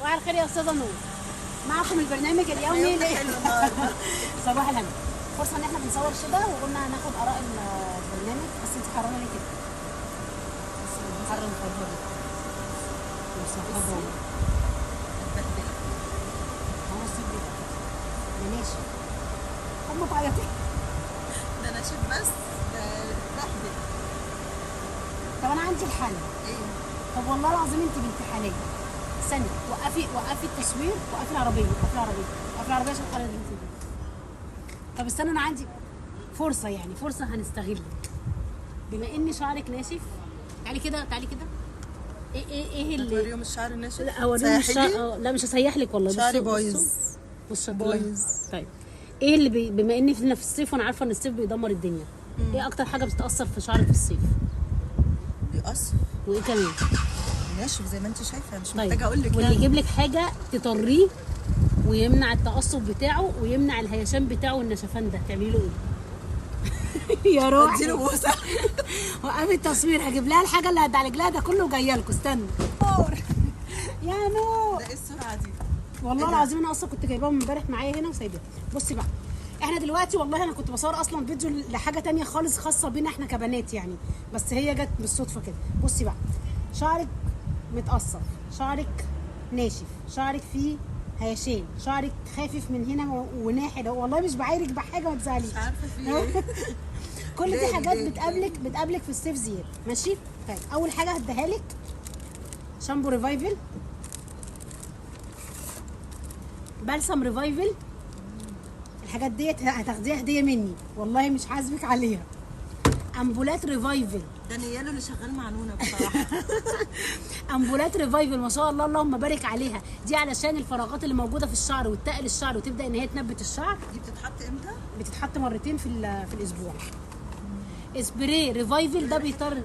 صباح الخير يا استاذه نور، معكم البرنامج اليومي صباح الهنا. فرصه ان احنا بنصور شده وقلنا هناخد اراء البرنامج. بس انت حرانه ليه كده؟ بس حرانه مفضله مصاحبه هو الصبر ماشي. طب ما تعيطي ده انا شوف بس بهدل. طب انا عندي الحل. ايه؟ طب والله العظيم انت بنت حلال. ثانيه وقفي التصوير، وقفي العربيه عشان الحلقه اللي انت فيها. طب استنى، انا عندي فرصه هنستغل. بما ان شعرك ناشف، تعالي كده ايه اللي هتوريهم الشعر الناشف؟ لا هوريهم الشعر. لا مش هسيح لك والله. شعري بايظ. طيب ايه اللي بما ان احنا في الصيف وانا عارفه ان الصيف بيدمر الدنيا، ايه اكتر حاجه بتتاثر في شعرك في الصيف؟ بيقصف. وايه كمان؟ ناشف زي ما انت شايفه، مش طيب. محتاجه اقول لك. واللي يجيب لك حاجه تطريه ويمنع التقصف بتاعه ويمنع الهيشان بتاعه والنشفان ده، تعملي له ايه؟ يا روحي اديله بوسه. وقفي التصوير، هجيب لها الحاجه اللي هتعالج لها ده كله وجايه لكم. استنوا يا نور. ده ايه السرعه دي؟ والله العظيم انا اصلا كنت جايباهم امبارح معايا هنا وسايباها. بصي بقى، احنا دلوقتي والله انا كنت بصور اصلا فيديو لحاجه تانية خالص خاصه بينا احنا كبنات يعني، بس هي جت بالصدفه كده. بصي بقى، شعرك متقصف، شعرك ناشف، شعرك فيه هيشان، شعرك خافف من هنا وناحي، والله مش بعايرك بحاجه ما تزعليش. مش عارفه في ايه. كل دي حاجات بتقابلك في الصيف زياده. ماشي. طيب اول حاجه هديها لك شامبو ريفايفل، بلسم ريفايفل. الحاجات ديت هتاخديها هديه مني والله، مش حاسبك عليها. امبولات ريفايفل، ده نياله اللي شغال مع نونا بصراحه. امبولات ريفايفل ما شاء الله اللهم بارك عليها. دي علشان الفراغات اللي موجوده في الشعر وتقل الشعر وتبدا ان هي تنبت الشعر. دي بتتحط امتى؟ بتتحط مرتين في الاسبوع. اسبراي ريفايفل ده بيطر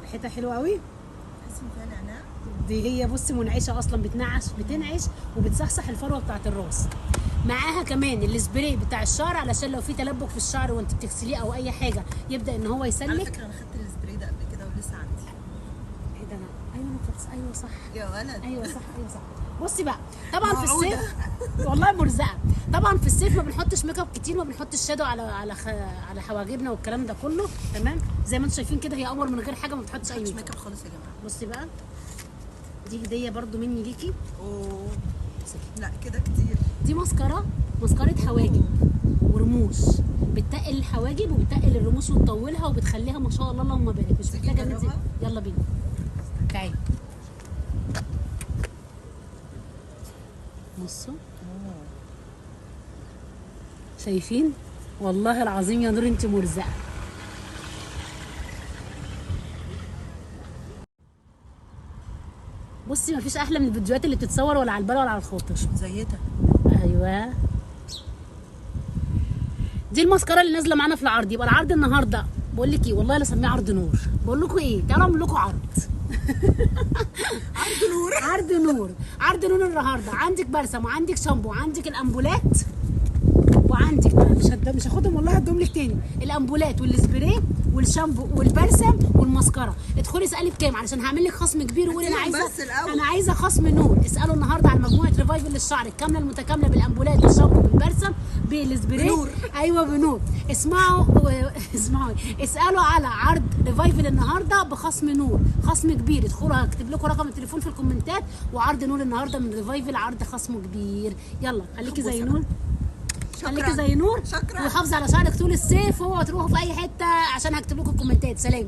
ريحتها حلوه قوي. تحس ان فيها نعناع. دي هي بصي منعشه اصلا، بتنعش وبتصحصح الفروه بتاعه الراس. معاها كمان السبراي بتاع الشعر علشان لو في تلبك في الشعر وانت بتغسليه او اي حاجه يبدا ان هو يسلك. على فكره انا خدت السبراي ده قبل كده ولسه عندي. ايه ده؟ ايوه صح. يا ولد. ايوه صح. بصي بقى، طبعا في الصيف والله مرزقه. طبعا في الصيف ما بنحطش ميك اب كتير، ما بنحطش شادو على حواجبنا والكلام ده كله. تمام زي ما انتم شايفين كده، هي قمر من غير حاجه، ما بتحطش اي ميك اب خالص يا جماعه. بصي بقى، دي هديه برده مني ليكي. اوه لا كده كتير. دي مسكره حواجب ورموش، بتقل الحواجب وبتقل الرموش وتطولها وبتخليها ما شاء الله اللهم بارك. مش محتاجه ننزل. يلا بينا تعالي بصوا. شايفين؟ والله العظيم يا نور انت مرزقه. بصي مفيش احلى من الفيديوهات اللي بتتصور ولا على البال ولا على الخاطر. زيتها. ايوه دي المسكره اللي نازله معانا في العرض. يبقى العرض النهارده بقول لك ايه، والله لا اسميه عرض نور. بقول لكم ايه، تعالوا اعمل لكم عرض. عرض نور النهارده. عندك بلسم وعندك شامبو وعندك الامبولات وعندك مش هاخدهم والله، هديهم لك تاني. الامبولات والسبراي والشامبو والبلسم والمسكره. ادخلي اسالي بكام علشان هعمل لك خصم كبير. وقولي انا عايزه خصم نور. اسالوا النهارده على مجموعه ريفايفل للشعر الكامله المتكامله بالامبولات بالشامبو بالبلسم بالسبراي. بنور. ايوه بنور. اسمعوا اسالوا على عرض ريفايفل النهارده بخصم نور، خصم كبير. ادخلوا هكتب لكم رقم التليفون في الكومنتات. وعرض نور النهارده من ريفايفل عرض خصم كبير. يلا خليكي زي نور. خليكي زي نور. شكرا. وحافظي على شعرك طول الصيف، وهو تروحوا في اي حته عشان هكتب لكم الكومنتات. سلام.